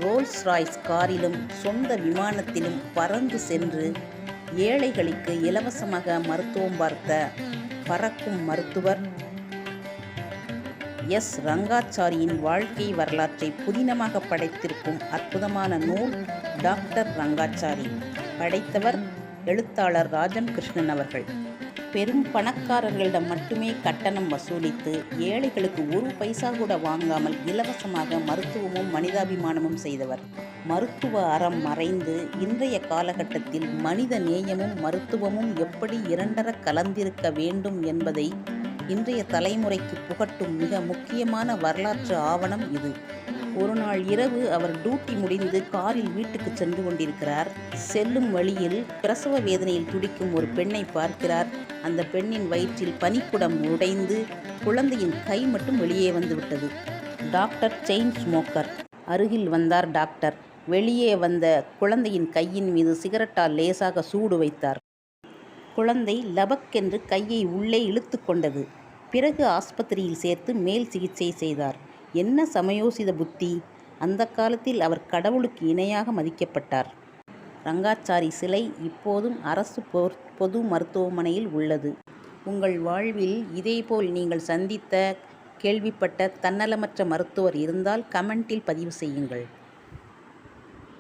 Rolls Royce காரிலும் சொந்த விமானத்திலும் பறந்து சென்று ஏழைகளுக்கு இலவசமாக மருத்துவம் பார்த்த பறக்கும் மருத்துவர் எஸ். ரங்காச்சாரியின் வாழ்க்கை வரலாற்றை புதினமாக படைத்திருக்கும் அற்புதமான நூல் டாக்டர் ரங்காச்சாரி. படைத்தவர் எழுத்தாளர் ராஜம் கிருஷ்ணன் அவர்கள். பெரும் பணக்காரர்களிடம் மட்டுமே கட்டணம் வசூலித்து ஏழைகளுக்கு ஒரு பைசா கூட வாங்காமல் இலவசமாக மருத்துவமும் மனிதாபிமானமும் செய்தவர். மருத்துவ அறம் மறைந்து இன்றைய காலகட்டத்தில் மனித நேயமும் மருத்துவமும் எப்படி இரண்டர கலந்திருக்க வேண்டும் என்பதை இன்றைய தலைமுறைக்கு புகட்டும் மிக முக்கியமான வரலாற்று ஆவணம் இது. ஒரு நாள் இரவு அவர் டியூட்டி முடிந்து காரில் வீட்டுக்கு சென்று கொண்டிருக்கிறார். செல்லும் வழியில் பிரசவ வேதனையில் துடிக்கும் ஒரு பெண்ணை பார்க்கிறார். அந்த பெண்ணின் வயிற்றில் பனிக்குடம் உடைந்து குழந்தையின் கை மட்டும் வெளியே வந்துவிட்டது. Doctor chain smoker. அருகில் வந்தார் டாக்டர். வெளியே வந்த குழந்தையின் கையின் மீது சிகரெட்டால் லேசாக சூடு வைத்தார். குழந்தை லபக்கென்று கையை உள்ளே இழுத்து கொண்டது. பிறகு ஆஸ்பத்திரியில் சேர்த்து மேல் சிகிச்சை செய்தார். என்ன சமயோசித புத்தி! அந்த காலத்தில் அவர் கடவுளுக்கு இணையாக மதிக்கப்பட்டார். ரங்காச்சாரி சிலை இப்போதும் அரசு பொது மருத்துவமனையில் உள்ளது. உங்கள் வாழ்வில் இதேபோல் நீங்கள் சந்தித்த கேள்விப்பட்ட தன்னலமற்ற மருத்துவர் இருந்தால் கமெண்டில் பதிவு செய்யுங்கள்.